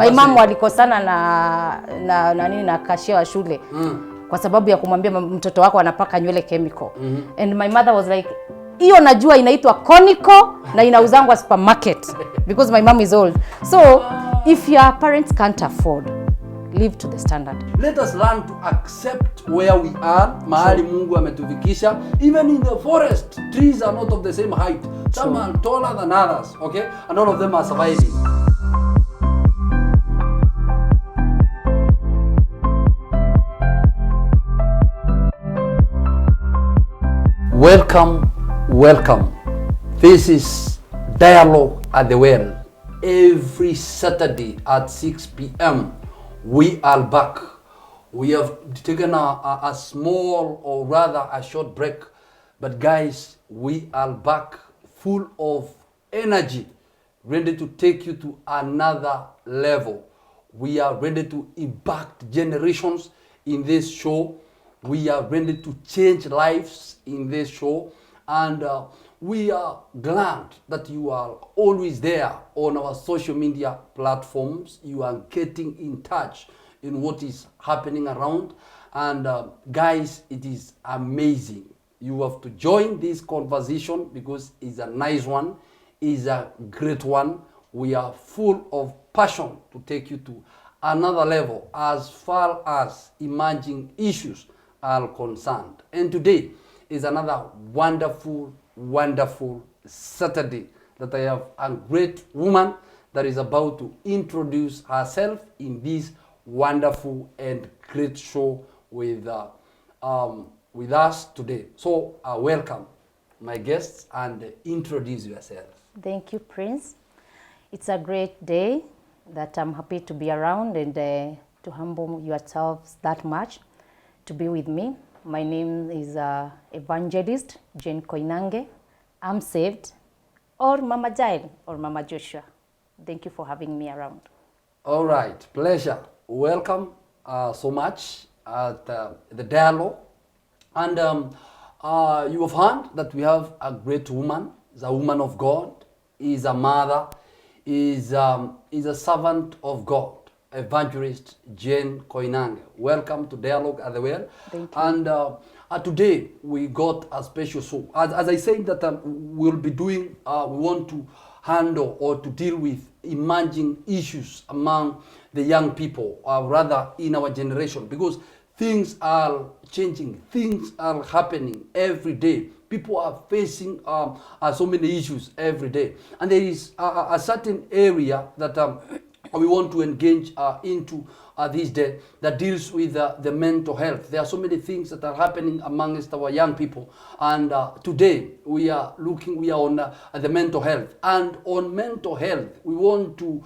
My mom walikosana na kashia wa shule. Kwa sababu ya kumwambia mtoto wako anapaka nywele chemical. And my mother was like, hiyo najua inaitwa conical na inauzangwa supermarket because my mom is old. So if your parents can't afford, live to the standard. Let us learn to accept where we are. Mahali Mungu ametufikisha. Even in the forest, trees are not of the same height. Some are taller than others, okay? And all of them are surviving. Welcome. This is Dialogue at the Well. Every Saturday at 6 p.m. we are back. We have taken a small, or rather a short break. But guys, we are back full of energy, ready to take you to another level. We are ready to impact generations in this show. We are ready to change lives in this show, and we are glad that you are always there on our social media platforms. You are getting in touch in what is happening around, and guys, it is amazing. You have to join this conversation because it's a nice one, it's a great one. We are full of passion to take you to another level as far as emerging issues are concerned. And today is another wonderful Saturday that I have a great woman that is about to introduce herself in this wonderful and great show with us today. So welcome my guests and introduce yourself. Thank you, Prince. It's a great day that I'm happy to be around and to humble yourselves that much to be with me. My name is Evangelist Jane Koinange. I'm saved, or Mama Jael, or Mama Joshua. Thank you for having me around. All right, pleasure. Welcome so much at the dialogue. And you have heard that we have a great woman, is a woman of God, is a mother, is a servant of God. Evangelist Jane Koinange. Welcome to Dialogue at the Well. Thank you. And today we got a special show. As I said that we'll be doing, we want to handle or to deal with emerging issues among the young people, or rather in our generation, because things are changing, things are happening every day. People are facing so many issues every day. And there is a certain area that we want to engage into this day that deals with the mental health. There are so many things that are happening amongst our young people, and today we are on the mental health. And on mental health, we want to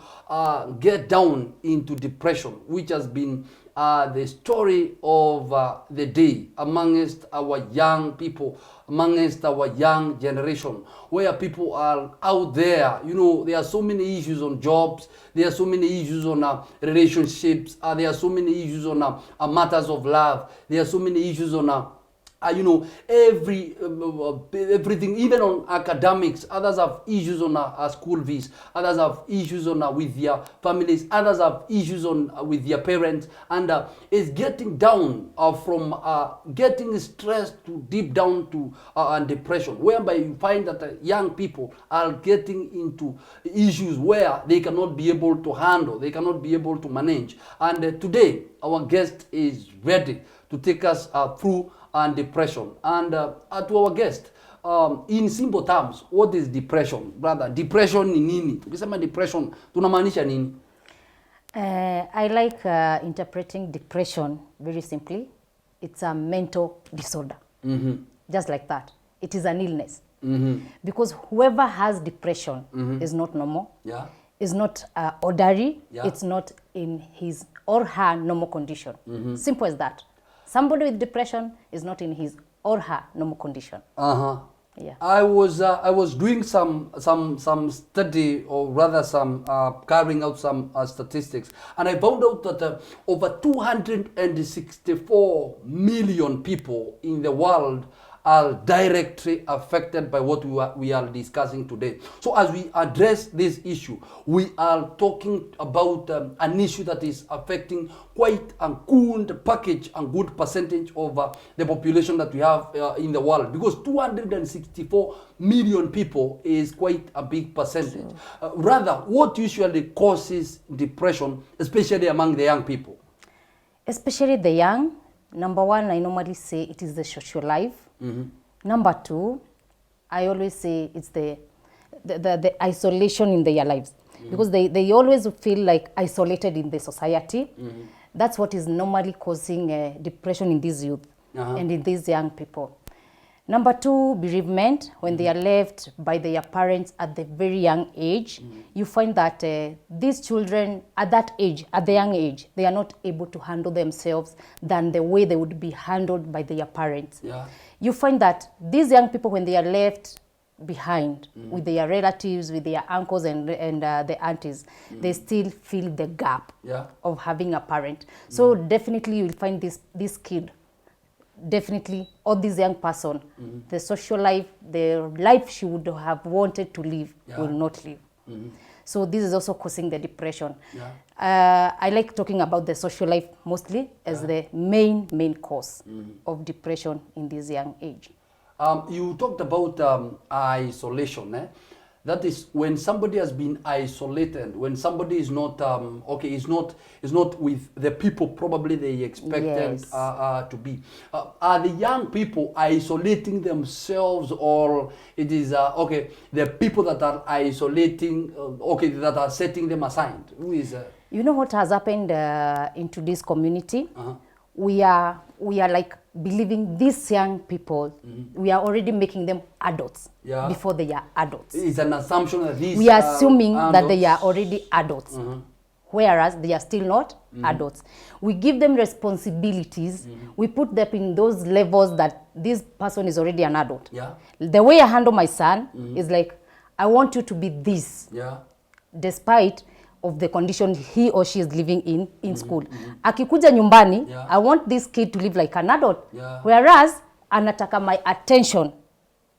get down into depression, which has been the story of the day amongst our young people, amongst our young generation, where people are out there. You know, there are so many issues on jobs, there are so many issues on relationships, there are so many issues on matters of love, there are so many issues on everything, even on academics. Others have issues on school fees, others have issues on with their families, others have issues on with their parents, and it's getting down from getting stressed to deep down to depression, whereby you find that young people are getting into issues where they cannot be able to handle, they cannot be able to manage. And today our guest is ready to take us through and depression. And to our guest, in simple terms, what is depression, brother? Depression ni nini? Tukisema depression, tunamaanisha nini? I like interpreting depression very simply. It's a mental disorder. Just like that. It is an illness. Because whoever has depression is not normal. Yeah. Is not orderly. Yeah. It's not in his or her normal condition. Simple as that. Somebody with depression is not in his or her normal condition. Yeah. I was doing some study, or rather some carrying out some statistics, and I found out that over 264 million people in the world are directly affected by what we are discussing today. So as we address this issue, we are talking about an issue that is affecting quite a good package and good percentage of the population that we have in the world, because 264 million people is quite a big percentage. Rather, what usually causes depression, especially among the young people? Especially the young, number one, I normally say it is the social life. Number two, I always say it's the isolation in their lives. Because they always feel like isolated in the society. That's what is normally causing depression in these youth and in these young people. Number two, bereavement. When they are left by their parents at the very young age, you find that these children at that age, at the young age, they are not able to handle themselves than the way they would be handled by their parents. You find that these young people, when they are left behind with their relatives, with their uncles and the aunties, they still feel the gap of having a parent. So definitely you will find this kid, definitely, or this young person, the social life, the life she would have wanted to live will not live. So this is also causing the depression. I like talking about the social life mostly as the main cause of depression in this young age. You talked about isolation. That is when somebody has been isolated, when somebody is not is not with the people probably they expected to be. Are the young people isolating themselves, or it is the people that are isolating that are setting them aside? Who is? You know what has happened into this community? We are like believing these young people, we are already making them adults before they are adults. It's an assumption that these we are assuming that they are already adults, whereas they are still not adults. We give them responsibilities. We put them in those levels that this person is already an adult. The way I handle my son is like, I want you to be this, despite of the condition he or she is living in school. Akikuja nyumbani, I want this kid to live like an adult, whereas anataka my attention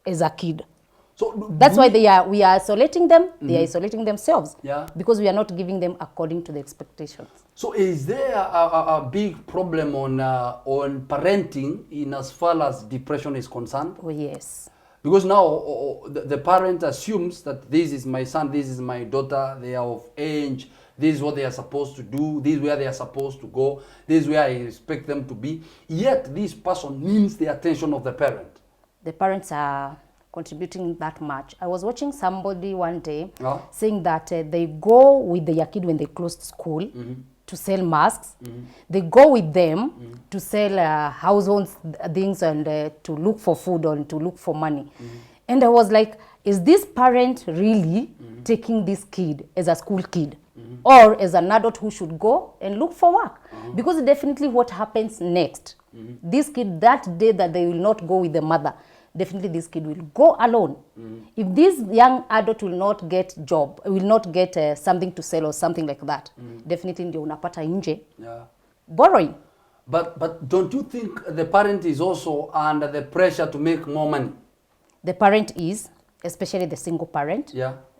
as a kid. So that's why we are isolating them. They are isolating themselves because we are not giving them according to the expectations. So is there a big problem on parenting in as far as depression is concerned? Oh yes. Because now the parent assumes that this is my son, this is my daughter, they are of age, this is what they are supposed to do, this is where they are supposed to go, this is where I expect them to be. Yet this person needs the attention of the parent. The parents are contributing that much. I was watching somebody one day saying that they go with their kid when they closed school to sell masks. They go with them to sell household things and to look for food or to look for money. And I was like, is this parent really taking this kid as a school kid or as an adult who should go and look for work? Because definitely what happens next, this kid, that day that they will not go with the mother, definitely this kid will go alone. If this young adult will not get job, will not get something to sell or something like that, definitely ndio unapata nje borrowing. But don't you think the parent is also under the pressure to make more money? The parent is, especially the single parent.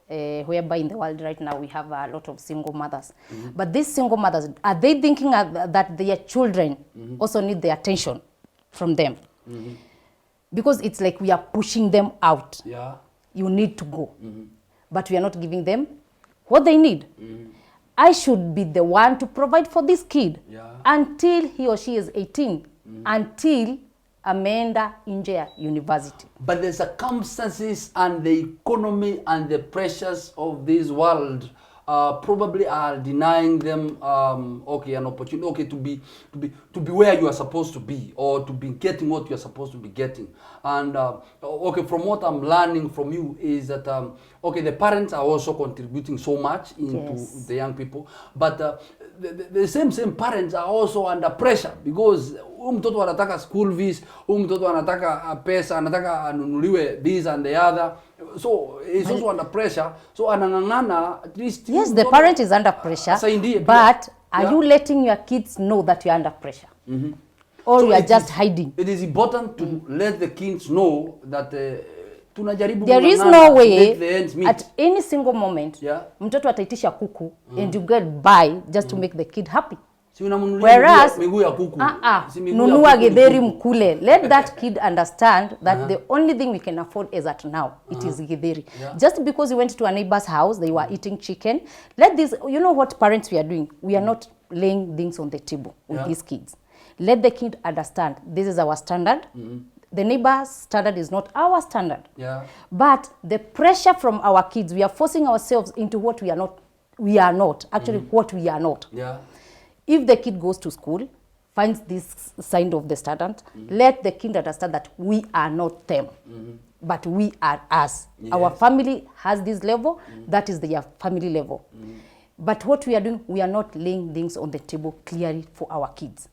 Whereby in the world right now we have a lot of single mothers. But these single mothers, are they thinking that their children also need the attention from them? Because it's like we are pushing them out. You need to go. But we are not giving them what they need. I should be the one to provide for this kid until he or she is 18, until ameenda nje ya university. But the circumstances and the economy and the pressures of this world probably are denying them an opportunity to be where you are supposed to be, or to be getting what you are supposed to be getting. And from what I'm learning from you is that the parents are also contributing so much into the young people, but the same parents are also under pressure, because mtoto anataka school fees, mtoto anataka pesa, anataka anunuliwe this and the other. So he's also under pressure. So anangangana at least. Yes, the parent is under pressure. But are you letting your kids know that you're under pressure? or So you are it just is- hiding. It is important to let the kids know that tunajaribu There is kung'ang'ana no to way make the ends meet. at any single moment Yeah. mtoto ataitisha kuku and you get by just to make the kid happy. Si unamnunulia Whereas miguu ya kuku. Si miguu ya nunua kuku ni githeri kuku. mkule. Let that kid understand that the only thing we can afford is at now. It is githeri. Yeah. Just because you went to a neighbor's house, they were eating chicken. Let this, you know what parents we are doing? We are not laying things on the table with these kids. Let the kid understand this is our standard. The neighbor's standard is not our standard. Yeah. But the pressure from our kids, we are forcing ourselves into what we are not. We are not. Actually, what we are not. Yeah. If the kid goes to school, finds this sign of the standard, let the kid understand that we are not them, but we are us. Yes. Our family has this level, that is their family level. But what we are doing, we are not laying things on the table clearly for our kids.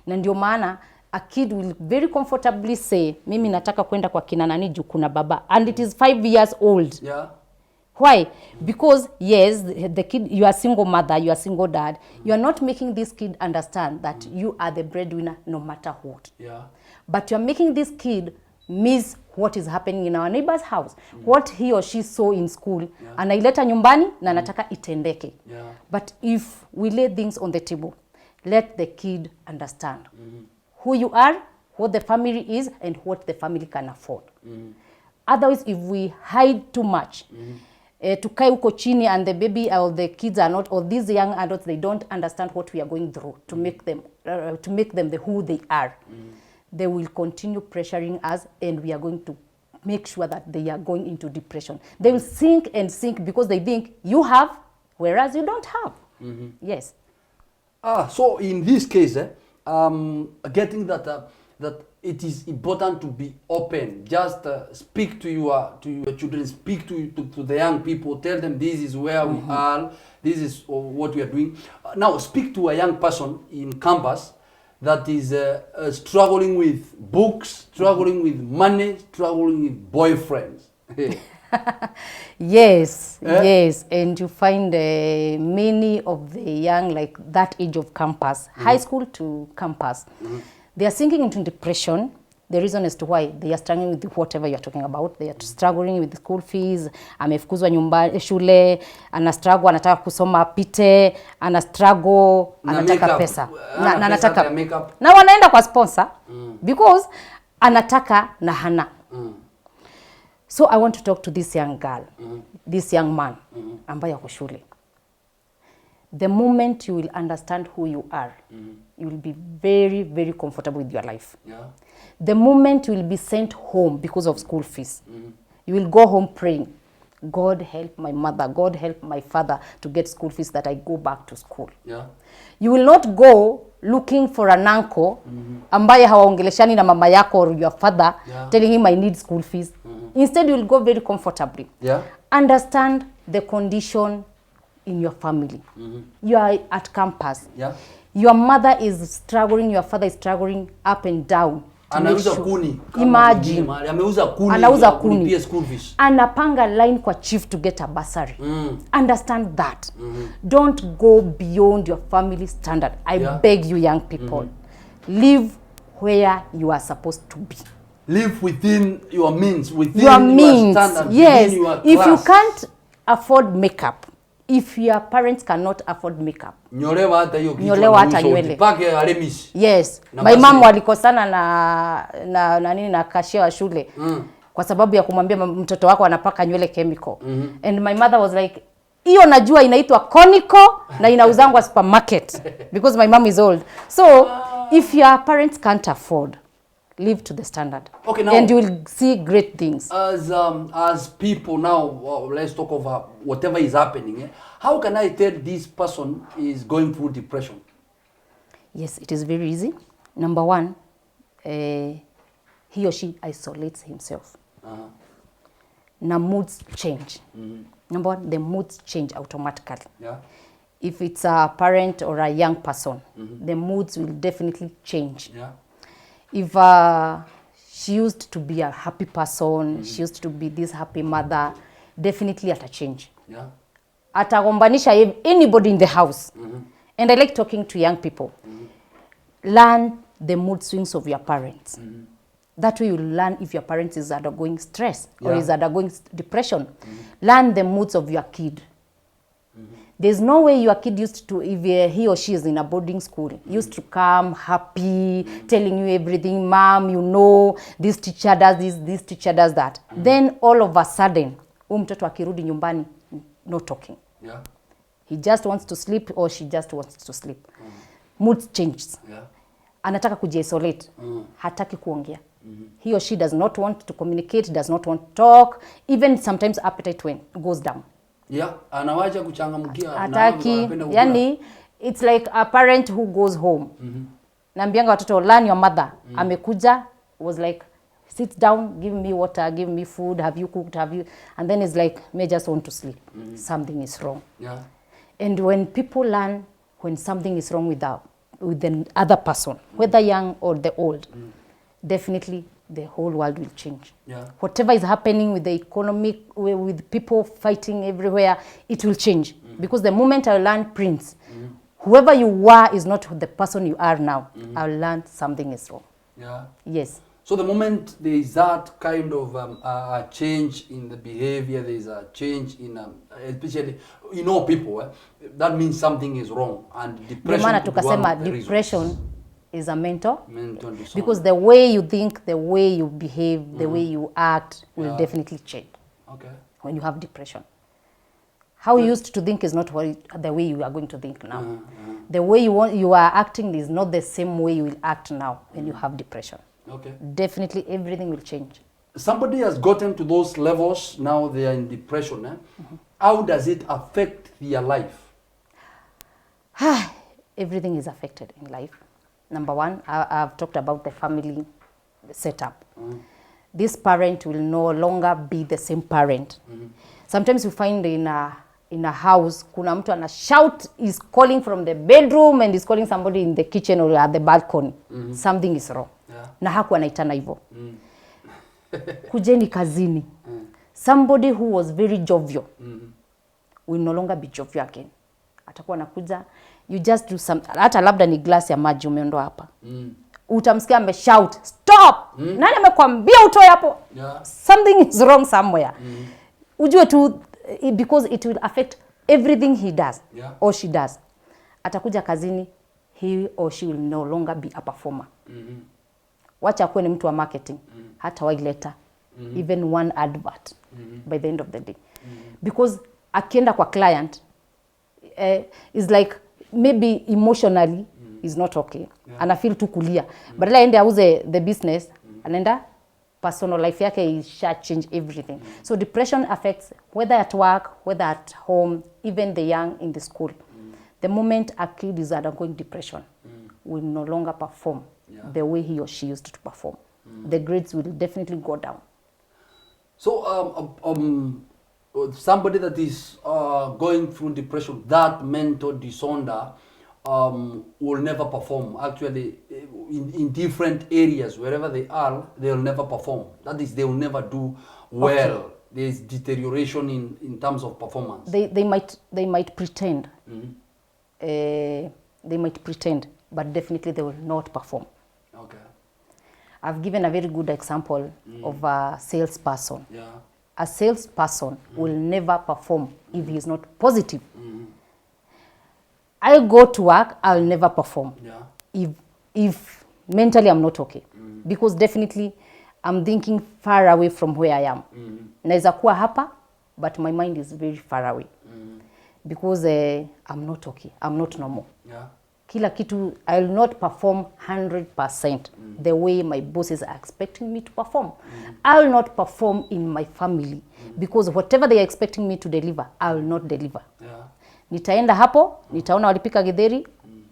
Na ndio maana a kid will very comfortably say, mimi nataka kwenda kwa kina nani juu kuna baba. And it is 5 years old. Yeah. Why? Because yes, the kid, you are a single mother, you are a single dad. You are not making this kid understand that you are the breadwinner no matter what. Yeah. But you are making this kid miss what is happening in our neighbor's house, what he or she saw in school, anaileta nyumbani na anataka itendeke. Yeah. But if we lay things on the table, let the kid understand who you are, what the family is, and what the family can afford. Otherwise, if we hide too much, tukae huko chini and the baby or the kids are not, or these young adults, they don't understand what we are going through to make them the who they are. They will continue pressuring us, and we are going to make sure that they are going into depression. They will sink and sink because they think you have, whereas you don't have. Yes. So in this case, getting that that it is important to be open. Just speak to your children, speak to the young people. Tell them this is where we are. This is what we are doing. Now speak to a young person in campus that is struggling with books, struggling with money, struggling with boyfriends. Yes, yes, and you find many of the young, like that age of campus, high school to campus, they are sinking into depression. The reason as to why they are struggling with whatever you are talking about. They are struggling with the school fees. Amefukuzwa nyumbani shule, ana struggle, anataka kusoma apite, ana struggle, anataka pesa. Na anataka na wanaenda kwa sponsor because anataka na hana. So I want to talk to this young girl, this young man, ambaye ako shule. The moment you will understand who you are, you will be very, very comfortable with your life. Yeah. The moment you will be sent home because of school fees, you will go home praying, God help my mother, God help my father to get school fees that I go back to school. Yeah. You will not go looking for an uncle ambaye hawaongeleshani na mama yako or your father, telling him I need school fees. Instead, you will go very comfortably. Yeah. Understand the condition in your family. You are at campus. Yeah. Your mother is struggling, your father is struggling up and down. Anauza kuni. Imagine. Ameuza kuni. Anauza kuni. School fees. Anapanga line kwa chief to get a bursary. Understand that. Don't go beyond your family standard. I beg you, young people. Live where you are supposed to be. Live within your means, within your means. Standard, yes. within your if class. you can't afford makeup, if your parents cannot afford makeup, nyolewa hata hiyo kitu. Nyolewa hata nywele. Pake alemisi. Yes. My mom walikosana na kashia wa shule. Kwa sababu ya kumwambia mtoto wako anapaka nywele chemical. And my mother was like, hiyo najua inaitwa conical na inauzangwa supermarket because my mom is old. So if your parents can't afford, live to the standard. Okay, now, and you will see great things. As people now, let's talk of whatever is happening. How can I tell this person is going through depression? Yes, it is very easy. Number one, he or she isolates himself. Now moods change. Number one, the moods change automatically. Yeah. If it's a parent or a young person, the moods will definitely change. Yeah. If she used to be a happy person, she used to be this happy mother, definitely at a change. Yeah. Atagombanisha anybody in the house. And I like talking to young people. Learn the mood swings of your parents. That way you learn if your parents is undergoing stress or is undergoing depression. Learn the moods of your kid. There's no way your kid used to, if he or she is in a boarding school, used to come happy, telling you everything, mom, you know, this teacher does this teacher does that. Then all of a sudden, mtoto akirudi nyumbani, no talking. Yeah. He just wants to sleep or she just wants to sleep. Mood changes. Yeah. Anataka kujiisolate. Hataki kuongea. He or she does not want to communicate, does not want to talk. Even sometimes appetite goes down. Yeah, anawacha kuchangamkia. Hataki, yani, it's like a parent who goes home. Naambianga watoto, learn your mother. Amekuja, was like, sit down, give me water, give me food, have you cooked, have you... And then it's like, may just want to sleep. Something is wrong. Yeah. And when people learn when something is wrong with the other person, whether young or the old, definitely the whole world will change. Yeah. Whatever is happening with the economic, with people fighting everywhere, it will change. Because the moment I learn Prince, whoever you were is not the person you are now. I'll learn something is wrong. Yeah. Yes. So the moment there is that kind of a change in the behavior, there is a change in, especially, people, that means something is wrong. And depression Maana could be one tukasema of the depression reasons. is a mental Disorder. because the way you think, the way you behave, the way you act will definitely change Okay. when you have depression. How you used to think is not the way you are going to think now. The way you are acting is not the same way you will act now when you have depression. Okay. Definitely everything will change. Somebody has gotten to those levels, now they are in depression. How does it affect their life? Everything is affected in life. Number one, I've talked about the family setup. This parent will no longer be the same parent. Sometimes you find in a house, kuna mtu ana shout, is calling from the bedroom and is calling somebody in the kitchen or at the balcony. Something is wrong. Yeah. Na haku anaitana hivyo. Kujeni kazini. Somebody who was very jovial will no longer be jovial again. Atakuwa anakuja, you just do some, hata labda ni glass ya maji umeondoa hapa. Utamsikia ame shout, stop! Nani amekwambia utoe hapo? Yeah. Something is wrong somewhere. Ujue tu, because it will affect everything he does or she does. Atakuja kazini, he or she will no longer be a performer. Wacha kuwe ni mtu wa marketing. Hata waileta even one advert by the end of the day. Because akienda kwa client, is like maybe emotionally is not okay. Ana feel tu kulia. Badala aende auze the business, anaenda personal life yake isha change everything. So depression affects whether at work, whether at home, even the young in the school. The moment a kid is undergoing depression, will no longer perform the way he or she used to perform. The grades will definitely go down. So somebody that is going through depression, that mental disorder, will never perform. Actually, in different areas, wherever they are, they will never perform. That is, they will never do well. Okay. There is deterioration in terms of performance. They might pretend. They might pretend, but definitely they will not perform. Okay. I've given a very good example of a salesperson. Yeah. A salesperson will never perform if he is not positive. I go to work, I'll never perform. Yeah. If mentally I'm not okay. Because definitely I'm thinking far away from where I am. Naweza kuwa hapa, but my mind is very far away. Because I'm not okay. I'm not normal. Yeah. Kila kitu, I'll not perform 100% the way my bosses are expecting me to perform. I'll not perform in my family because whatever they are expecting me to deliver, I will not deliver. Yeah. Nitaenda hapo, nitaona walipika githeri.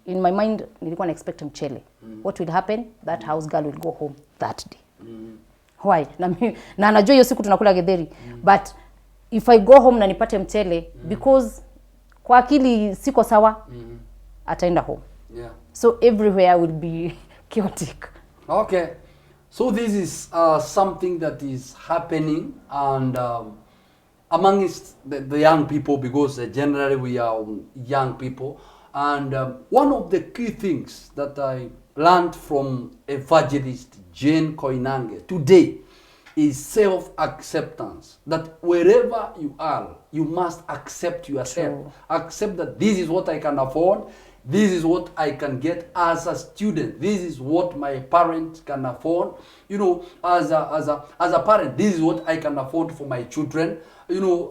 In my mind, nilikuwa na expect mchele. What will happen? That house girl will go home that day. Why? Na najua hiyo siku tunakula githeri. But if I go home na nipate mchele, because kwa akili siko sawa, ataenda home. Yeah. So everywhere will be chaotic. Okay. So this is something that is happening and amongst the young people, because generally we are young people. And one of the key things that I learned from evangelist Jane Koinange today is self-acceptance. That wherever you are, you must accept yourself. True. Accept that this is what I can afford. This is what I can get as a student. This is what my parents can afford. You know, as a parent, this is what I can afford for my children. You know,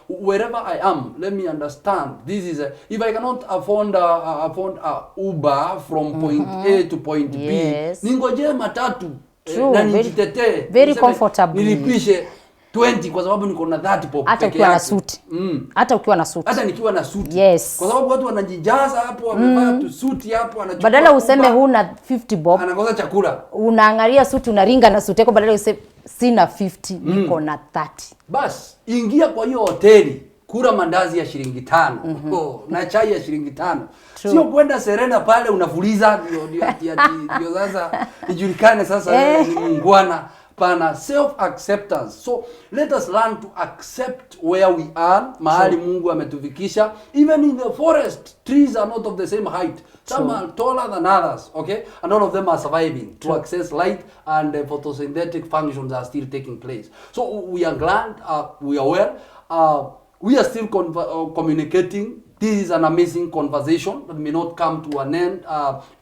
wherever I am, let me understand. This is if I cannot afford a Uber from point A to point Yes. B, ningoje matatu. True, Na nijitetee. very Niseme, comfortably. Nilipishe 20 kwa sababu niko na 30 pop Hata peke ukiwa na yake. suti. Hata ukiwa na suti. Hata nikiwa na suti. Yes. Kwa sababu watu wanajijaza hapo, wamevaa tu suti hapo, anachukua. Badala useme huna 50 bob, anakosa chakula. unaangalia suti, unaringa na suti yako, badala useme sina 50, niko na 30. Bas, ingia kwa hiyo hoteli, kula mandazi ya shilingi 5 na chai ya shilingi 5. Sio kwenda Serena pale unafuliza ndio sasa ijulikane sasa ni mungwana. Pana self-acceptance. So let us learn to accept where we are, mahali Mungu ametufikisha. Even in the forest, trees are not of the same height. Some are taller than others, okay? And all of them are surviving to access light, and photosynthetic functions are still taking place. So we are glad, we are well. We are still communicating. This is an amazing conversation that may not come to an end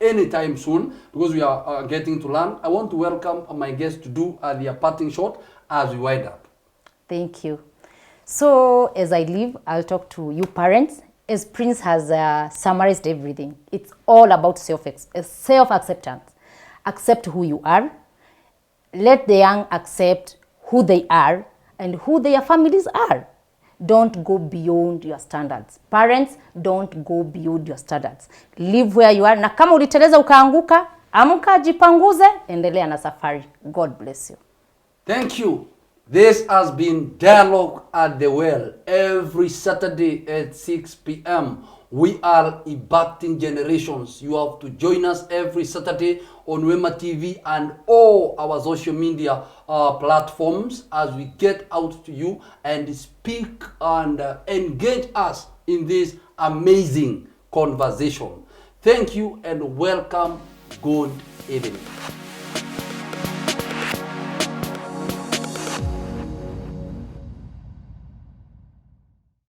anytime soon, because we are getting to learn. I want to welcome my guests to do their parting shot as we wind up. Thank you. So as I leave, I'll talk to you parents. As Prince has summarized everything, it's all about self-acceptance. Accept who you are. Let the young accept who they are and who their families are. Don't go beyond your standards. Parents, don't go beyond your standards. Live where you are. Na kama uliteleza ukaanguka, amka, jipanguze, endelea na safari. God bless you. Thank you. This has been Dialogue at the Well. Every Saturday at 6 p.m. We are impacting generations. You have to join us every Saturday on Wema TV and all our social media platforms as we get out to you and speak and engage us in this amazing conversation. Thank you and welcome. Good evening.